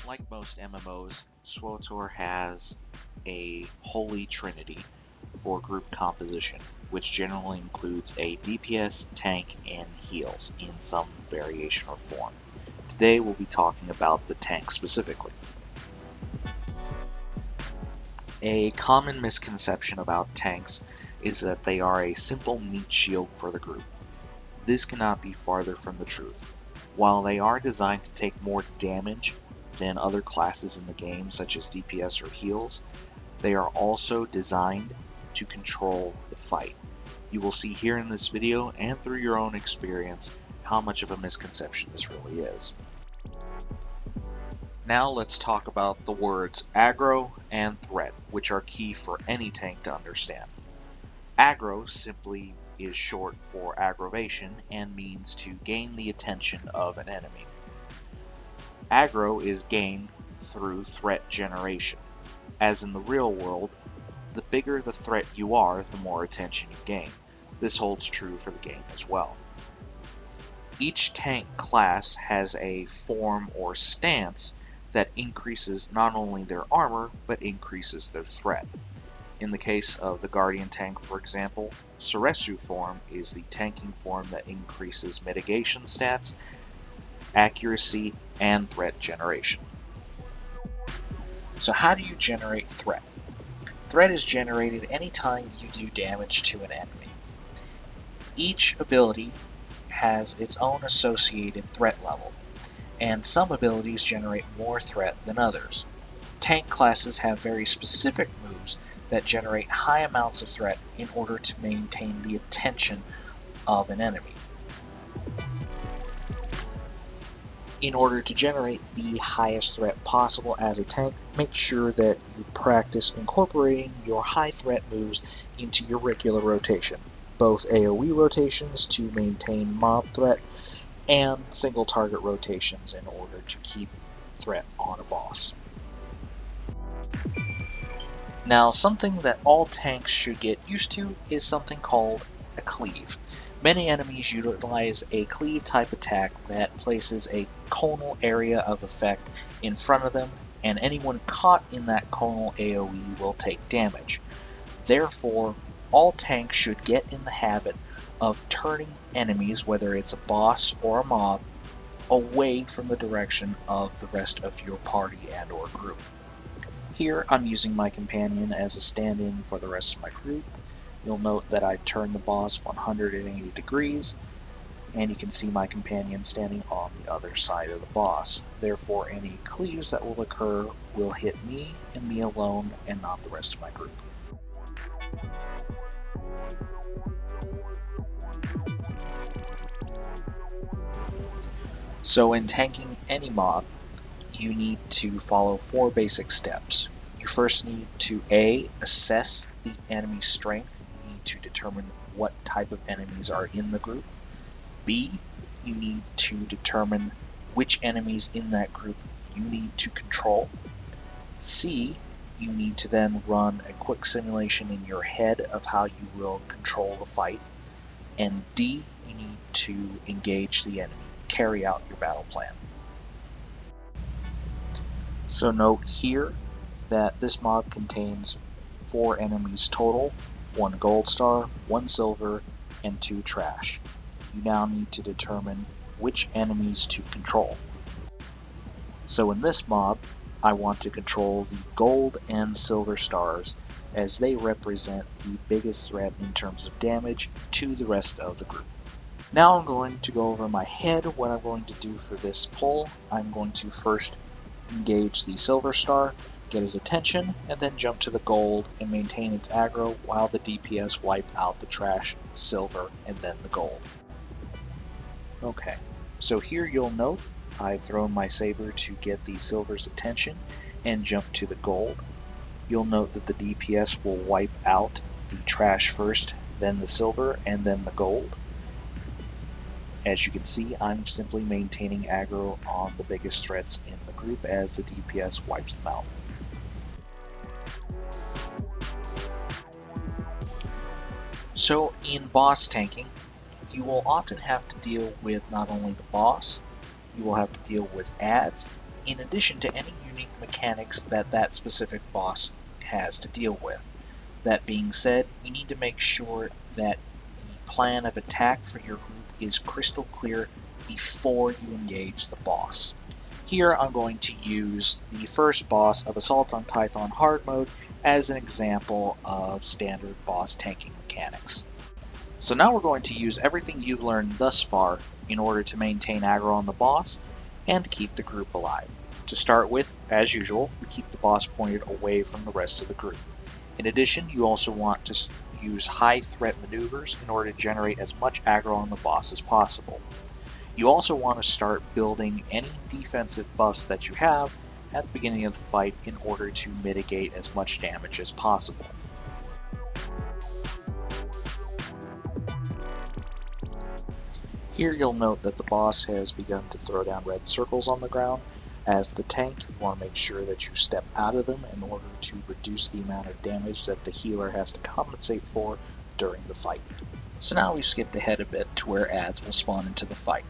Like most MMOs, SWTOR has a holy trinity for group composition, which generally includes a DPS, tank, and heals in some variation or form. Today we'll be talking about the tank specifically. A common misconception about tanks is that they are a simple meat shield for the group. This cannot be farther from the truth. While they are designed to take more damage than other classes in the game, such as DPS or heals, they are also designed to control the fight. You will see here in this video and through your own experience how much of a misconception this really is. Now let's talk about the words aggro and threat, which are key for any tank to understand. Aggro simply is short for aggravation and means to gain the attention of an enemy. Aggro is gained through threat generation. As in the real world, the bigger the threat you are, the more attention you gain. This holds true for the game as well. Each tank class has a form or stance that increases not only their armor, but increases their threat. In the case of the Guardian tank, for example, Suresu form is the tanking form that increases mitigation stats, accuracy, and threat generation. So how do you generate threat? Threat is generated anytime you do damage to an enemy. Each ability has its own associated threat level, and some abilities generate more threat than others. Tank classes have very specific moves that generate high amounts of threat in order to maintain the attention of an enemy. In order to generate the highest threat possible as a tank, make sure that you practice incorporating your high threat moves into your regular rotation, both AoE rotations to maintain mob threat, and single target rotations in order to keep threat on a boss. Now, something that all tanks should get used to is something called a cleave. Many enemies utilize a cleave type attack that places a conal area of effect in front of them, and anyone caught in that conal AoE will take damage. Therefore, all tanks should get in the habit of turning enemies, whether it's a boss or a mob, away from the direction of the rest of your party and or group. Here I'm using my companion as a stand-in for the rest of my group. You'll note that I've turned the boss 180 degrees, and you can see my companion standing on the other side of the boss. Therefore, any cleaves that will occur will hit me and me alone and not the rest of my group. So in tanking any mob, you need to follow 4 basic steps. You first need to A, assess the enemy's strength. You need to determine what type of enemies are in the group. B, you need to determine which enemies in that group you need to control. C, you need to then run a quick simulation in your head of how you will control the fight. And D, you need to engage the enemy, carry out your battle plan. So note here that this mob contains 4 enemies total, 1 gold star, 1 silver, and 2 trash. You now need to determine which enemies to control. So in this mob, I want to control the gold and silver stars, as they represent the biggest threat in terms of damage to the rest of the group. Now I'm going to go over my head what I'm going to do for this pull. I'm going to first engage the silver star, get his attention, and then jump to the gold and maintain its aggro while the DPS wipe out the trash, silver, and then the gold. Okay, so here you'll note I've thrown my saber to get the silver's attention and jump to the gold. You'll note that the DPS will wipe out the trash first, then the silver, and then the gold. As you can see, I'm simply maintaining aggro on the biggest threats in the group as the DPS wipes them out. So in boss tanking, you will often have to deal with not only the boss, you will have to deal with adds, in addition to any unique mechanics that that specific boss has to deal with. That being said, you need to make sure that the plan of attack for your group is crystal clear before you engage the boss. Here I'm going to use the first boss of Assault on Tython Hard Mode as an example of standard boss tanking mechanics. So now we're going to use everything you've learned thus far in order to maintain aggro on the boss and keep the group alive. To start with, as usual, we keep the boss pointed away from the rest of the group. In addition, you also want to use high threat maneuvers in order to generate as much aggro on the boss as possible. You also want to start building any defensive buffs that you have at the beginning of the fight in order to mitigate as much damage as possible. Here you'll note that the boss has begun to throw down red circles on the ground. As the tank, you want to make sure that you step out of them in order to reduce the amount of damage that the healer has to compensate for during the fight. So now we've skipped ahead a bit to where adds will spawn into the fight.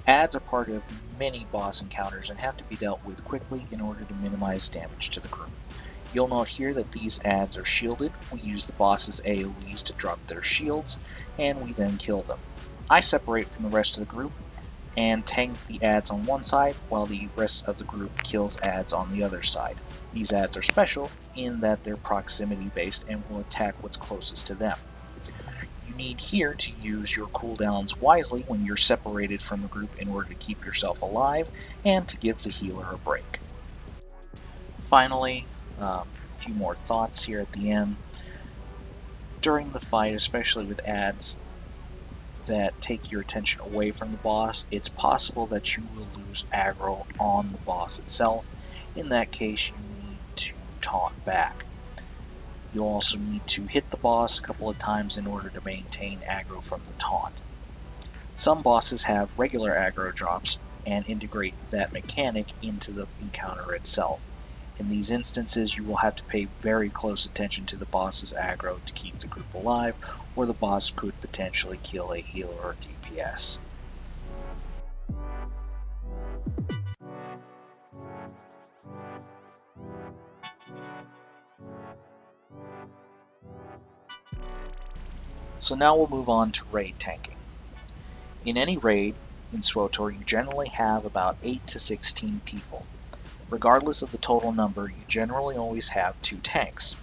Adds are part of many boss encounters and have to be dealt with quickly in order to minimize damage to the group. You'll note here that these adds are shielded. We use the boss's AoEs to drop their shields, and we then kill them. I separate from the rest of the group and tank the adds on one side while the rest of the group kills adds on the other side. These adds are special in that they're proximity based and will attack what's closest to them. You need here to use your cooldowns wisely when you're separated from the group in order to keep yourself alive and to give the healer a break. Finally, a few more thoughts here at the end. During the fight, especially with adds that take your attention away from the boss, it's possible that you will lose aggro on the boss itself. In that case, you need to taunt back. You'll also need to hit the boss a couple of times in order to maintain aggro from the taunt. Some bosses have regular aggro drops and integrate that mechanic into the encounter itself. In these instances, you will have to pay very close attention to the boss's aggro to keep the group alive, or the boss could potentially kill a healer or DPS. So now we'll move on to raid tanking. In any raid in SWTOR, you generally have about 8 to 16 people. Regardless of the total number, you generally always have 2 tanks.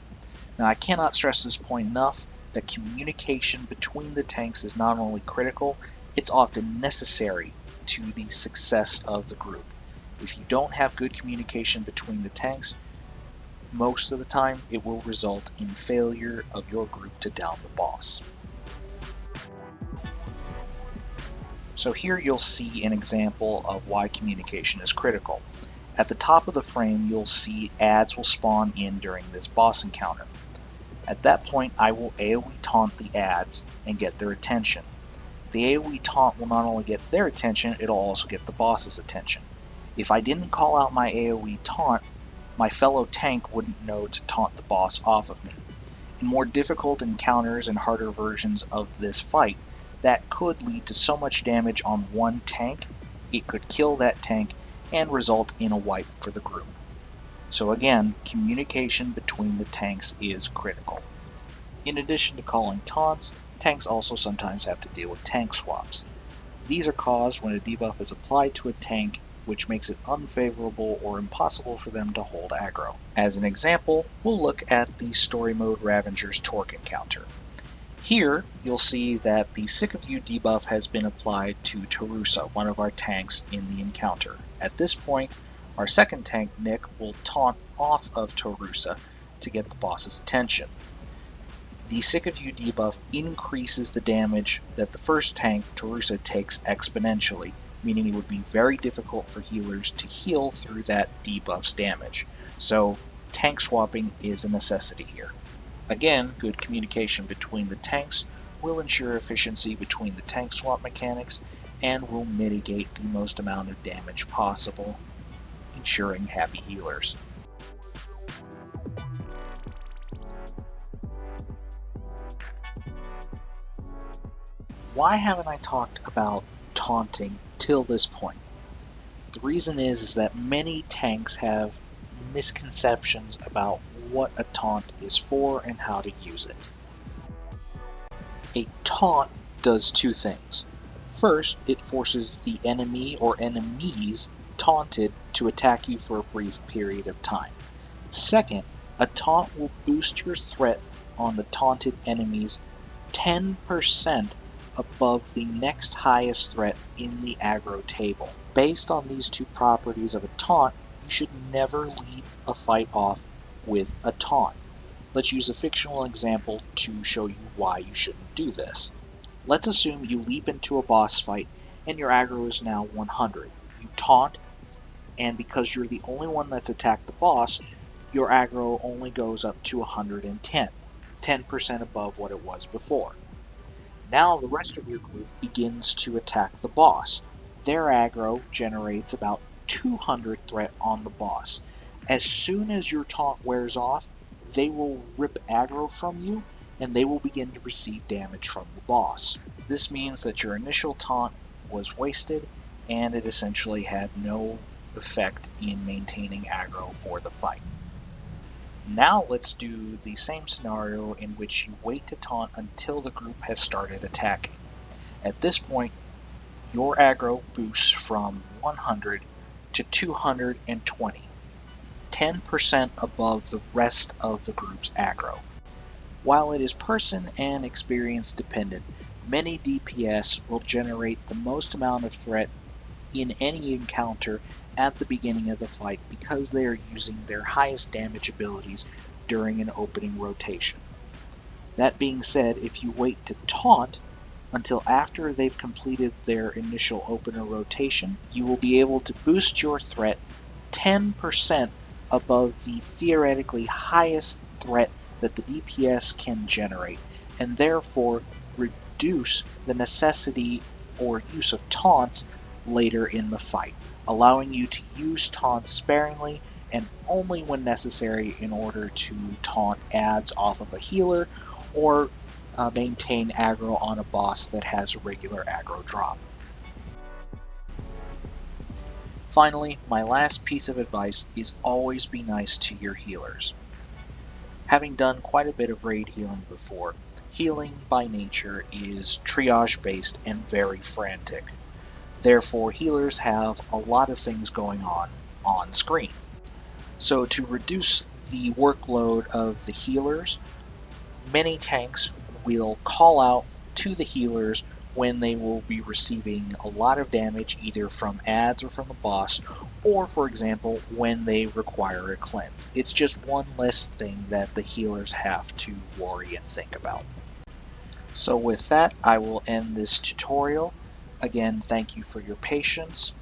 Now, I cannot stress this point enough that communication between the tanks is not only critical, it's often necessary to the success of the group. If you don't have good communication between the tanks, most of the time it will result in failure of your group to down the boss. So here you'll see an example of why communication is critical. At the top of the frame, you'll see adds will spawn in during this boss encounter. At that point, I will AoE taunt the adds and get their attention. The AoE taunt will not only get their attention, it'll also get the boss's attention. If I didn't call out my AoE taunt, my fellow tank wouldn't know to taunt the boss off of me. In more difficult encounters and harder versions of this fight, that could lead to so much damage on one tank, it could kill that tank and result in a wipe for the group. So again, communication between the tanks is critical. In addition to calling taunts, tanks also sometimes have to deal with tank swaps. These are caused when a debuff is applied to a tank, which makes it unfavorable or impossible for them to hold aggro. As an example, we'll look at the Story Mode Ravenger's Torque encounter. Here, you'll see that the Sick of You debuff has been applied to Tarusa, one of our tanks in the encounter. At this point, our second tank, Nick, will taunt off of Tarusa to get the boss's attention. The Sick of You debuff increases the damage that the first tank, Tarusa, takes exponentially, meaning it would be very difficult for healers to heal through that debuff's damage. So, tank swapping is a necessity here. Again, good communication between the tanks will ensure efficiency between the tank swap mechanics and will mitigate the most amount of damage possible, ensuring happy healers. Why haven't I talked about taunting till this point? The reason is that many tanks have misconceptions about what a taunt is for and how to use it. A taunt does two things. First, it forces the enemy or enemies taunted to attack you for a brief period of time. Second, a taunt will boost your threat on the taunted enemies 10% above the next highest threat in the aggro table. Based on these two properties of a taunt, you should never lead a fight off with a taunt. Let's use a fictional example to show you why you shouldn't do this. Let's assume you leap into a boss fight and your aggro is now 100. You taunt, and because you're the only one that's attacked the boss, your aggro only goes up to 110, 10% above what it was before. Now the rest of your group begins to attack the boss. Their aggro generates about 200 threat on the boss. As soon as your taunt wears off, they will rip aggro from you, and they will begin to receive damage from the boss. This means that your initial taunt was wasted, and it essentially had no effect in maintaining aggro for the fight. Now let's do the same scenario in which you wait to taunt until the group has started attacking. At this point, your aggro boosts from 100 to 220, 10% above the rest of the group's aggro. While it is person and experience dependent, many DPS will generate the most amount of threat in any encounter at the beginning of the fight because they are using their highest damage abilities during an opening rotation. That being said, if you wait to taunt until after they've completed their initial opener rotation, you will be able to boost your threat 10% above the theoretically highest threat that the DPS can generate, and therefore reduce the necessity or use of taunts later in the fight, allowing you to use taunts sparingly and only when necessary in order to taunt adds off of a healer or maintain aggro on a boss that has a regular aggro drop. Finally, my last piece of advice is always be nice to your healers. Having done quite a bit of raid healing before, healing by nature is triage based and very frantic. Therefore, healers have a lot of things going on screen. So to reduce the workload of the healers, many tanks will call out to the healers when they will be receiving a lot of damage either from adds or from the boss, or for example, when they require a cleanse. It's just one less thing that the healers have to worry and think about. So with that, I will end this tutorial. Again, thank you for your patience,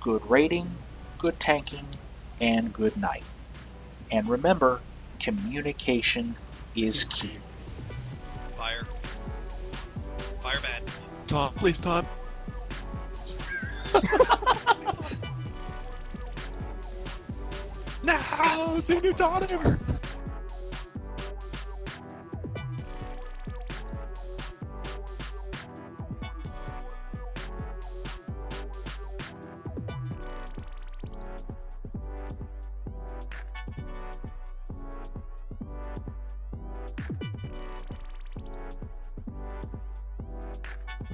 good raiding, good tanking, and good night. And remember, communication is key. Fire. Fire bad. Taunt, please taunt. No, see new taunt ever.